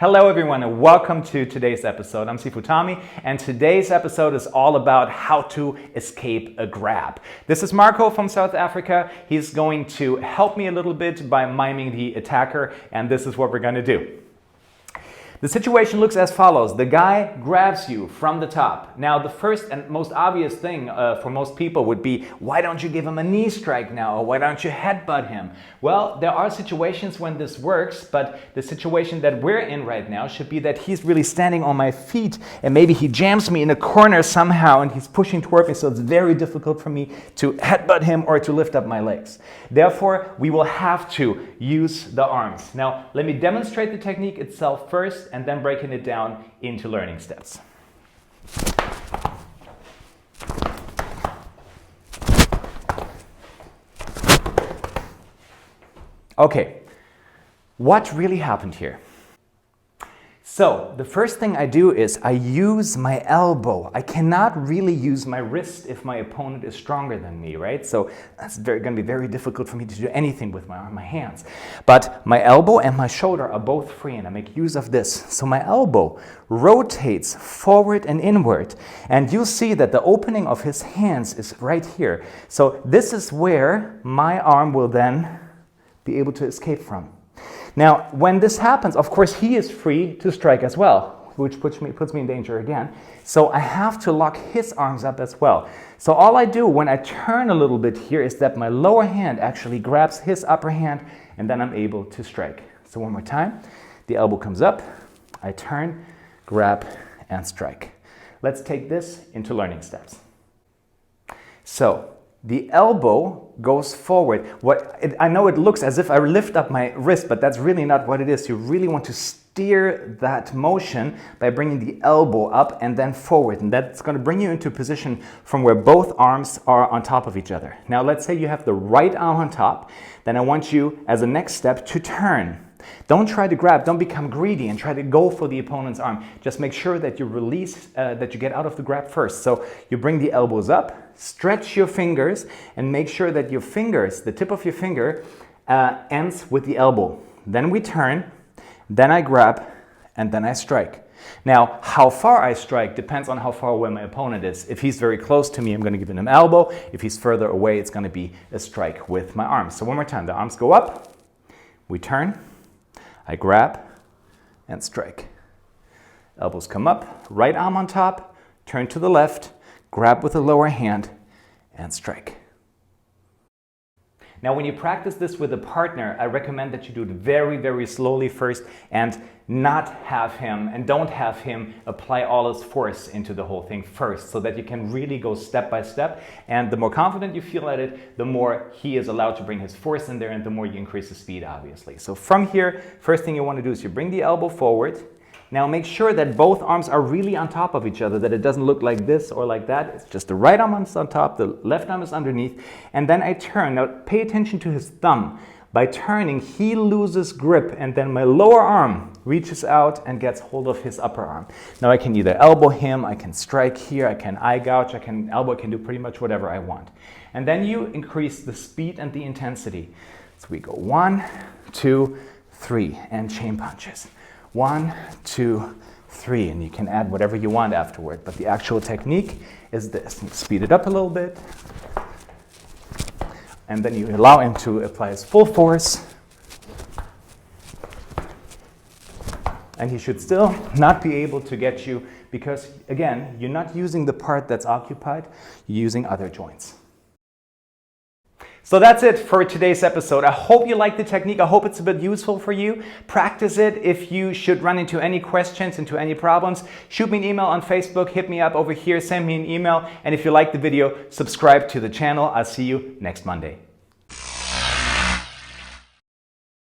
Hello everyone and welcome to today's episode. I'm Sifu Tommy and today's episode is all about how to escape a grab. This is Marco from South Africa. He's going to help me a little bit by miming the attacker, and this is what we're going to do. The situation looks as follows. The guy grabs you from the top. Now, the first and most obvious thing for most people would be, why don't you give him a knee strike now? Or why don't you headbutt him? Well, there are situations when this works, but the situation that we're in right now should be that he's really standing on my feet and maybe he jams me in a corner somehow and he's pushing toward me, so it's very difficult for me to headbutt him or to lift up my legs. Therefore, we will have to use the arms. Now, let me demonstrate the technique itself first, and then breaking it down into learning steps. Okay, what really happened here? So, the first thing I do is I use my elbow. I cannot really use my wrist if my opponent is stronger than me, right? So that's going to be very difficult for me to do anything with my hands. But my elbow and my shoulder are both free, and I make use of this. So my elbow rotates forward and inward, and you'll see that the opening of his hands is right here. So this is where my arm will then be able to escape from. Now, when this happens, of course, he is free to strike as well, which puts me in danger again. So I have to lock his arms up as well. So all I do when I turn a little bit here is that my lower hand actually grabs his upper hand, and then I'm able to strike. So one more time, the elbow comes up, I turn, grab, and strike. Let's take this into learning steps. So, the elbow goes forward. I know it looks as if I lift up my wrist, but that's really not what it is. You really want to steer that motion by bringing the elbow up and then forward. And that's going to bring you into a position from where both arms are on top of each other. Now, let's say you have the right arm on top. Then I want you, as a next step, to turn. Don't try to grab, don't become greedy and try to go for the opponent's arm. Just make sure that you release, that you get out of the grab first. So you bring the elbows up, stretch your fingers, and make sure that your fingers, the tip of your finger, ends with the elbow. Then we turn, then I grab, and then I strike. Now, how far I strike depends on how far away my opponent is. If he's very close to me, I'm going to give him an elbow. If he's further away, it's going to be a strike with my arms. So one more time, the arms go up, we turn, I grab and strike. Elbows come up, right arm on top, turn to the left, grab with the lower hand, and strike. Now, when you practice this with a partner, I recommend that you do it very, very slowly first and don't have him apply all his force into the whole thing first, so that you can really go step by step. And the more confident you feel at it, the more he is allowed to bring his force in there, and the more you increase the speed, obviously. So from here, first thing you want to do is you bring the elbow forward. Now make sure that both arms are really on top of each other, that it doesn't look like this or like that. It's just the right arm is on top, the left arm is underneath, and then I turn. Now pay attention to his thumb. By turning, he loses grip, and then my lower arm reaches out and gets hold of his upper arm. Now I can either elbow him, I can strike here, I can eye gouge, I can elbow, I can do pretty much whatever I want. And then you increase the speed and the intensity. So we go 1, 2, 3, and chain punches. 1, 2, 3, and you can add whatever you want afterward, but the actual technique is this. You speed it up a little bit, and then you allow him to apply his full force, and he should still not be able to get you because, again, you're not using the part that's occupied, you're using other joints. So that's it for today's episode. I hope you liked the technique. I hope it's a bit useful for you. Practice it. If you should run into any questions, into any problems, shoot me an email on Facebook, hit me up over here, send me an email. And if you like the video, subscribe to the channel. I'll see you next Monday.